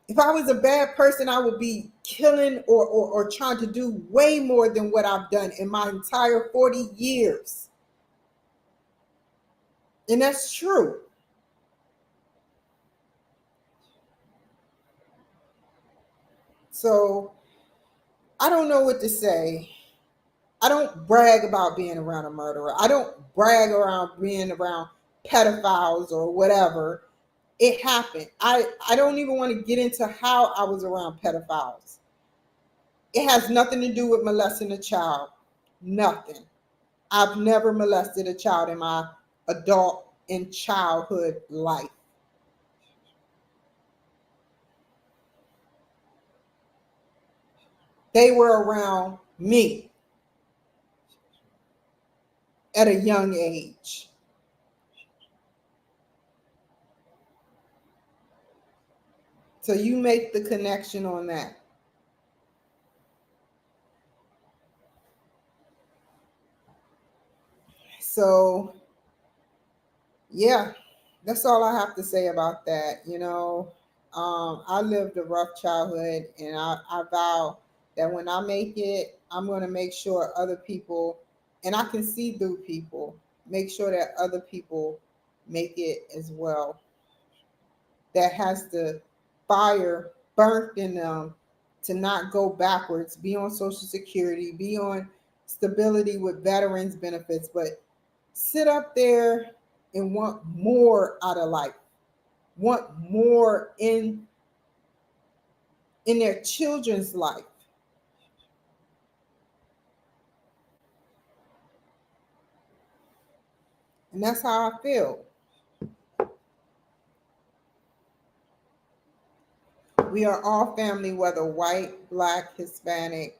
If I was a bad person, I would be killing or trying to do way more than what I've done in my entire 40 years. And that's true. So I don't know what to say. I don't brag about being around a murderer. I don't brag around being around pedophiles or whatever. It happened. I don't even want to get into how I was around pedophiles. It has nothing to do with molesting a child. Nothing. I've never molested a child in my adult and childhood life. They were around me at a young age. So you make the connection on that. So, yeah, that's all I have to say about that. I lived a rough childhood, and I vow that when I make it, I'm going to make sure other people, and I can see through people, make sure that other people make it as well. That has the fire burnt in them to not go backwards, be on Social Security, be on stability with veterans benefits, but sit up there and want more out of life, want more in their children's life. And that's how I feel. We are all family, whether white, black, Hispanic,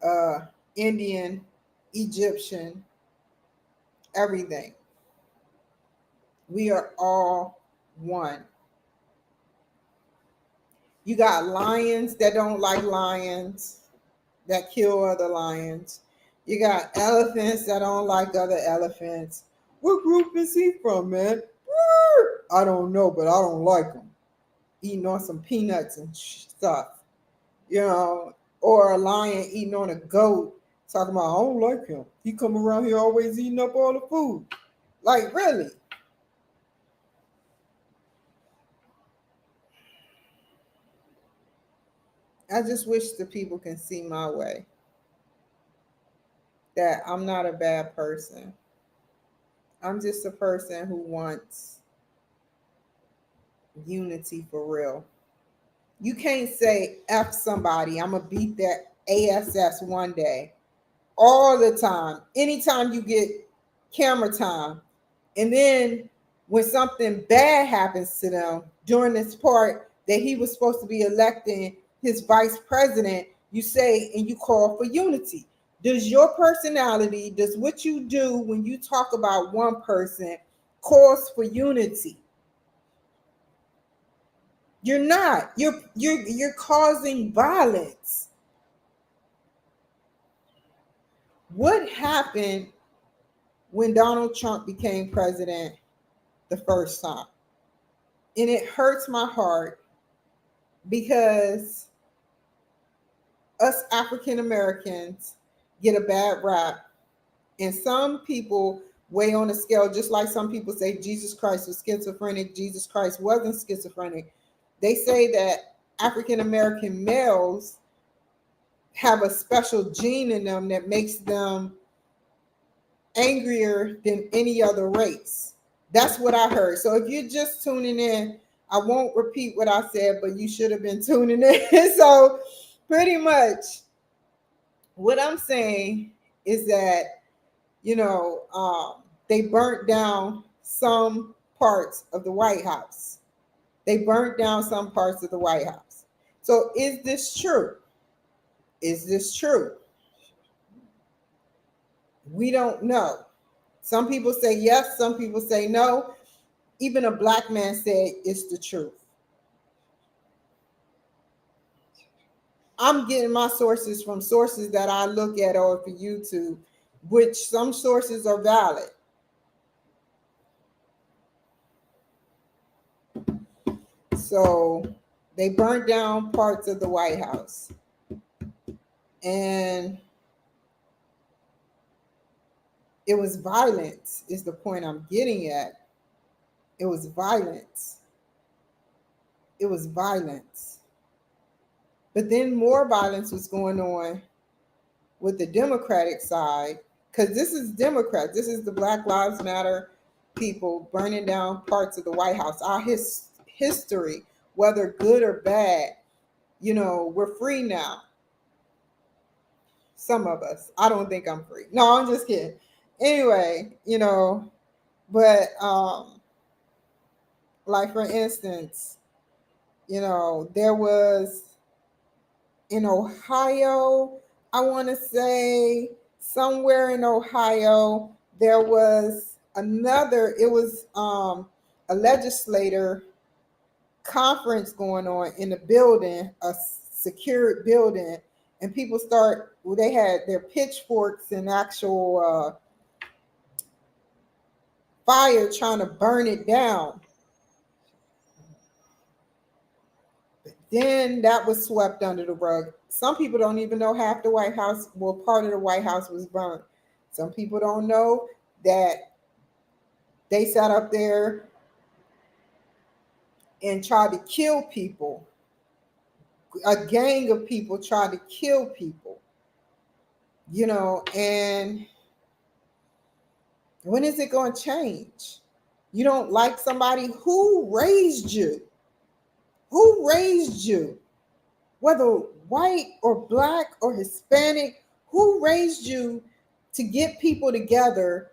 uh, Indian, Egyptian, everything. We are all one. You got lions that don't like lions, that kill other lions. You got elephants that don't like other elephants. What group is he from, man? I don't know, but I don't like him. Eating on some peanuts and stuff, you know, or a lion eating on a goat, talking about, I don't like him. He come around here always eating up all the food. Like, really? I just wish the people can see my way, that I'm not a bad person. I'm just a person who wants unity for real. You can't say F somebody, I'm going to beat that ASS one day, all the time. Anytime you get camera time. And then when something bad happens to them during this part that he was supposed to be electing his vice president, you say and you call for unity. Does your personality, does what you do when you talk about one person cause for unity? You're not. You're causing violence. What happened when Donald Trump became president the first time? And it hurts my heart because us African Americans get a bad rap. And some people weigh on the scale, just like some people say Jesus Christ was schizophrenic, Jesus Christ wasn't schizophrenic. They say that African American males have a special gene in them that makes them angrier than any other race. That's what I heard. So if you're just tuning in, I won't repeat what I said, but you should have been tuning in. So pretty much what I'm saying is that, they burnt down some parts of the White House. They burnt down some parts of the White House. So is this true? Is this true? We don't know. Some people say yes, some people say no. Even a black man said it's the truth. I'm getting my sources from sources that I look at or for YouTube, which some sources are valid. So they burnt down parts of the White House. And it was violence, is the point I'm getting at. It was violence. It was violence. But then more violence was going on with the Democratic side, because this is Democrats. This is the Black Lives Matter. people burning down parts of the White House. Our history, whether good or bad, we're free now. Some of us. I don't think I'm free. No, I'm just kidding. Anyway, but like for instance, there was in Ohio, I want to say somewhere in Ohio, there was it was a legislator conference going on in a building, a secured building, and people they had their pitchforks and actual fire trying to burn it down. But then that was swept under the rug. Some people don't even know half the White House, well, part of the White House was burned. Some people don't know that they sat up there and tried to kill people. A gang of people tried to kill people, and when is it going to change? You don't like somebody? Who raised you? Who raised you? Whether white or black or Hispanic, who raised you to get people together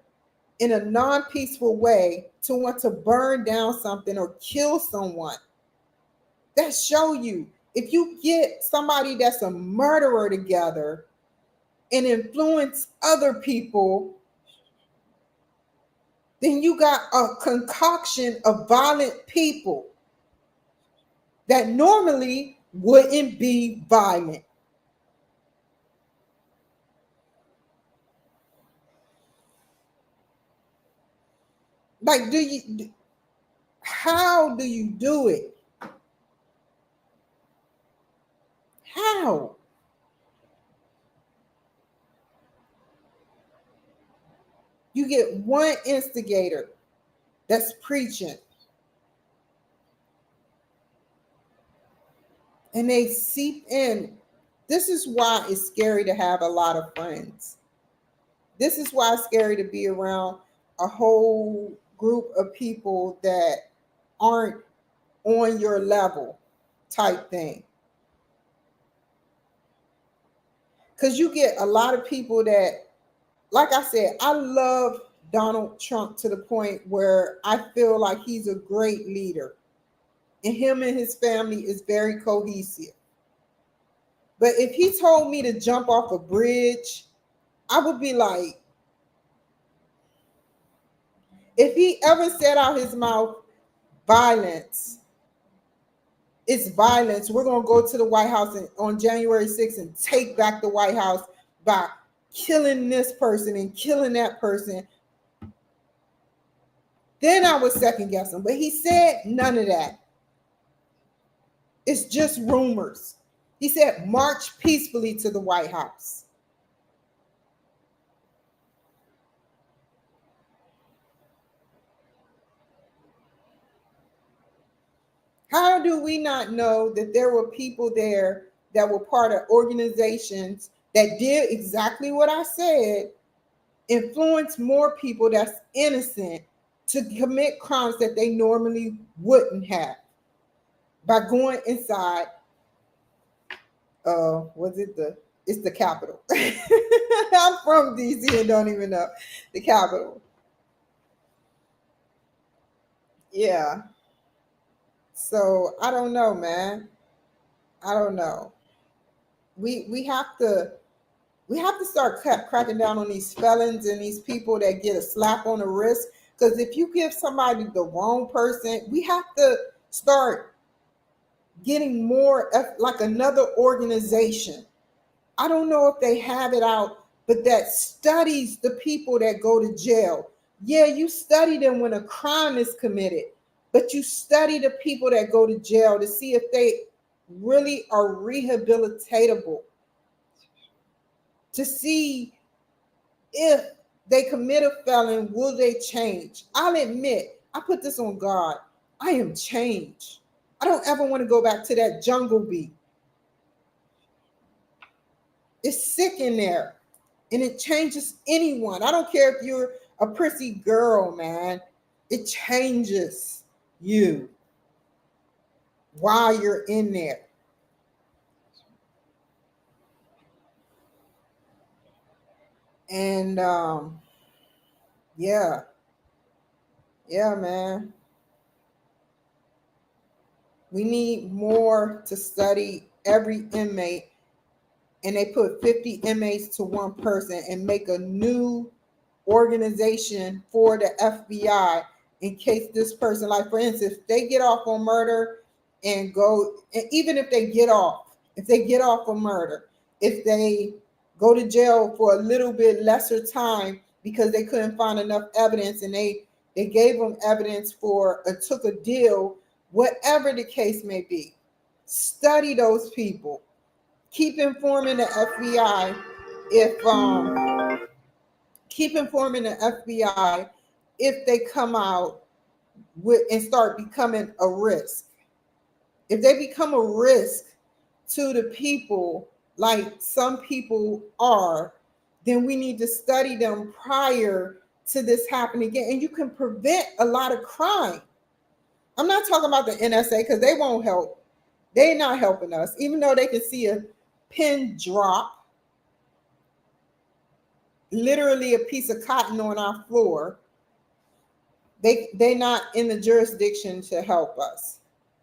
in a non-peaceful way to want to burn down something or kill someone? That show you, if you get somebody that's a murderer together and influence other people, then you got a concoction of violent people that normally wouldn't be violent. Like, how do you do it? How? You get one instigator that's preaching, and they seep in. This is why it's scary to have a lot of friends. This is why it's scary to be around a whole group of people that aren't on your level type thing. Because you get a lot of people that, like I said, I love Donald Trump to the point where I feel like he's a great leader. And him and his family is very cohesive. But if he told me to jump off a bridge, I would be like, if he ever said out his mouth, violence, it's violence. We're going to go to the White House on January 6th and take back the White House by killing this person and killing that person. Then I would second guess him. But he said none of that. It's just rumors. He said, march peacefully to the White House. How do we not know that there were people there that were part of organizations that did exactly what I said, influence more people that's innocent to commit crimes that they normally wouldn't have by going inside, it's the Capitol. I'm from DC and don't even know the Capitol. Yeah. So I don't know, man. I don't know. We have to start cracking down on these felons and these people that get a slap on the wrist. Because if you give somebody the wrong person, we have to start getting more like another organization. I don't know if they have it out, but that studies the people that go to jail. Yeah, you study them when a crime is committed, but you study the people that go to jail to see if they really are rehabilitatable, to see if they commit a felon, will they change? I'll admit, I put this on God. I am changed. I don't ever want to go back to that jungle beat. It's sick in there, and it changes anyone. I don't care if you're a prissy girl, man. It changes you while you're in there. And yeah, yeah, man. We need more to study every inmate, and they put 50 inmates to one person and make a new organization for the FBI in case this person, like for instance, if they get off on murder and go, and even if they get off on murder, if they go to jail for a little bit lesser time because they couldn't find enough evidence and they gave them evidence for took a deal, whatever the case may be, study those people. Keep informing the FBI if keep informing the FBI if they come out with and start becoming a risk. If they become a risk to the people, like some people are, then we need to study them prior to this happening again. And you can prevent a lot of crime. I'm not talking about the NSA because they won't help. They're not helping us, even though they can see a pin drop, literally a piece of cotton on our floor. They're not in the jurisdiction to help us.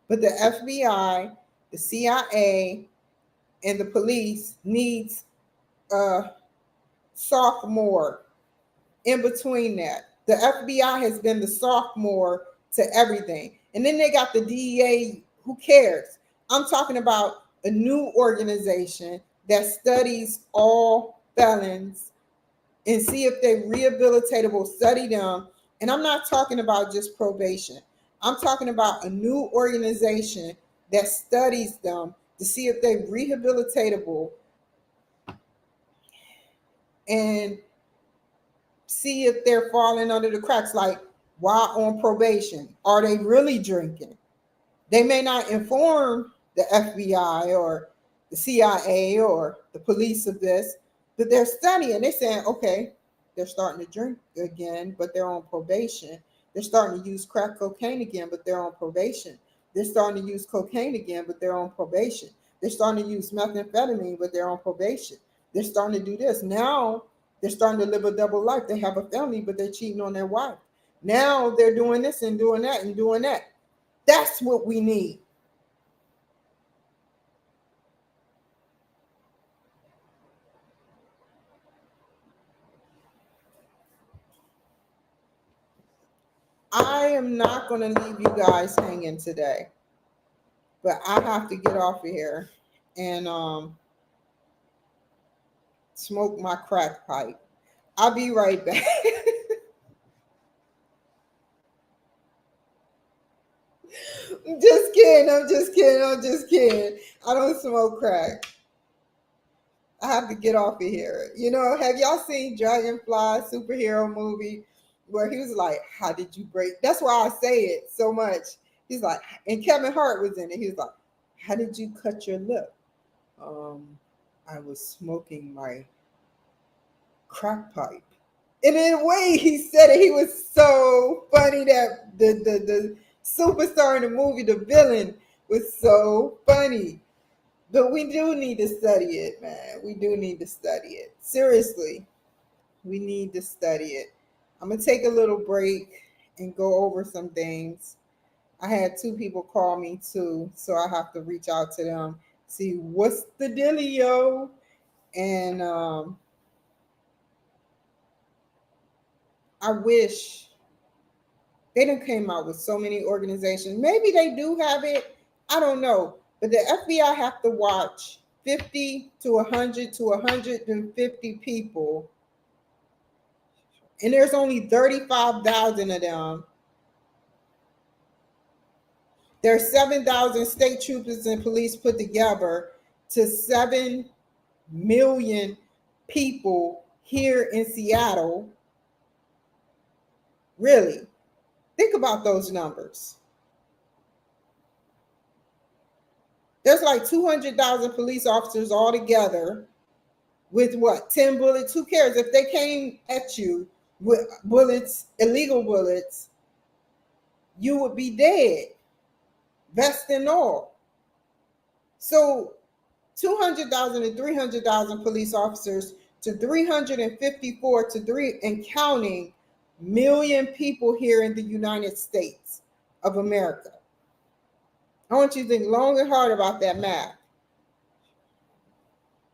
But the FBI, the CIA, and the police needs a sophomore in between that. The FBI has been the sophomore to everything. And then they got the DEA, who cares? I'm talking about a new organization that studies all felons and see if they're rehabilitatable, study them. And I'm not talking about just probation. I'm talking about a new organization that studies them to see if they're rehabilitatable and see if they're falling under the cracks. Like, while on probation, are they really drinking? They may not inform the FBI or the CIA or the police of this, but they're studying. They're saying, okay, they're starting to drink again, but they're on probation. They're starting to use crack cocaine again, but they're on probation. They're starting to use cocaine again, but they're on probation. They're starting to use methamphetamine, but they're on probation. They're starting to do this. Now they're starting to live a double life. They have a family, but they're cheating on their wife. Now they're doing this and doing that and doing that. That's what we need. I am not going to leave you guys hanging today, but I have to get off of here and smoke my crack pipe. I'll be right back. I'm just kidding. I'm just kidding. I'm just kidding. I don't smoke crack. I have to get off of here. You know, have y'all seen Dragonfly superhero movie where he was like, "How did you break?" That's why I say it so much. He's like, and Kevin Hart was in it. He was like, "How did you cut your lip?" I was smoking my crack pipe. And in a way he said it, he was so funny that the superstar in the movie, the villain, was so funny. But we do need to study it, man. We do need to study it. Seriously, we need to study it. I'm going to take a little break and go over some things. I had two people call me too, so I have to reach out to them, see what's the dealio. And I wish they done came out with so many organizations. Maybe they do have it. I don't know. But the FBI have to watch 50 to 100 to 150 people. And there's only 35,000 of them. There's 7,000 state troopers and police put together to 7 million people here in Seattle. Really, think about those numbers. There's like 200,000 police officers all together with what, 10 bullets? Who cares if they came at you with bullets, illegal bullets? you would be dead, vest and all. So 200,000 and 300,000 police officers to 354 to 3 and counting million people here in the United States of America. I want you to think long and hard about that math.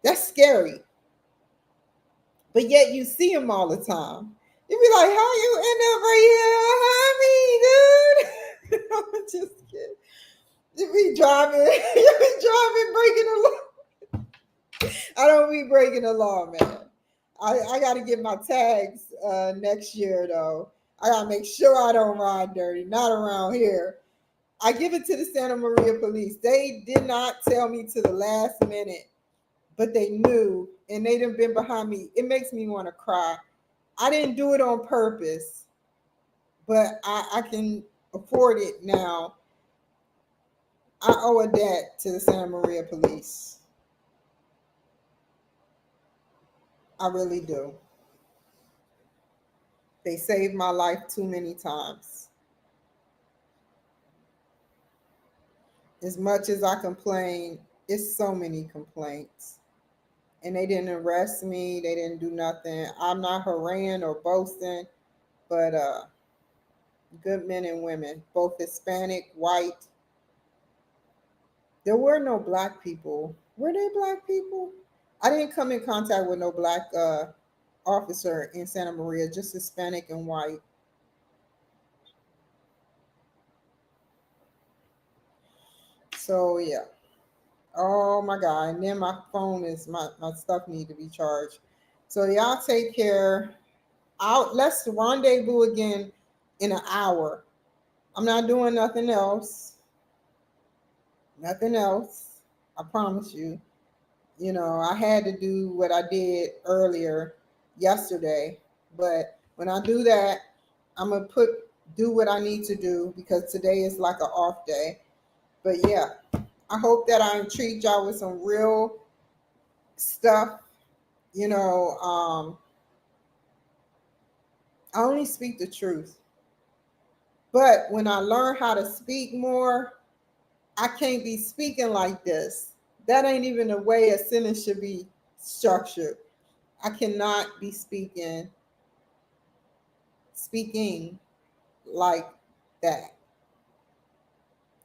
That's scary. But yet you see them all the time. You be like, how you end up right here behind me, dude? I'm just kidding. You be driving, breaking the law. I don't be breaking the law, man. I got to get my tags next year, though. I got to make sure I don't ride dirty, not around here. I give it to the Santa Maria police. They did not tell me to the last minute, but they knew, and they done been behind me. It makes me want to cry. I didn't do it on purpose, but I can afford it now. I owe a debt to the Santa Maria police. I really do. They saved my life too many times. As much as I complain, it's so many complaints. And they didn't arrest me. They didn't do nothing. I'm not haranguing or boasting, but good men and women, both Hispanic, white. There were no black people. Were they black people? I didn't come in contact with no black officer in Santa Maria, just Hispanic and white. So yeah. Oh my God. And then my phone is my stuff need to be charged. So y'all take care. Let's rendezvous again in an hour. I'm not doing nothing else. Nothing else. I promise you. You know, I had to do what I did earlier yesterday, but when I do that, I'm gonna do what I need to do because today is like an off day. But yeah, I hope that I intrigued y'all with some real stuff. You know, I only speak the truth. But when I learn how to speak more, I can't be speaking like this. That ain't even the way a sentence should be structured. I cannot be speaking like that.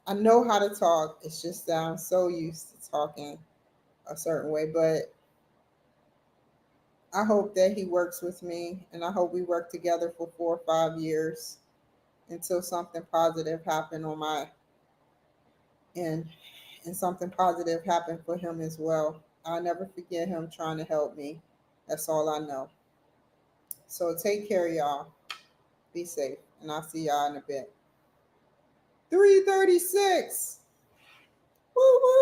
I know how to talk. It's just that I'm so used to talking a certain way. But I hope that he works with me and I hope we work together for 4 or 5 years until something positive happened on my end and something positive happened for him as well. I'll never forget him trying to help me. That's all I know. So take care, y'all. Be safe. And I'll see y'all in a bit. 3:36. Woo woo.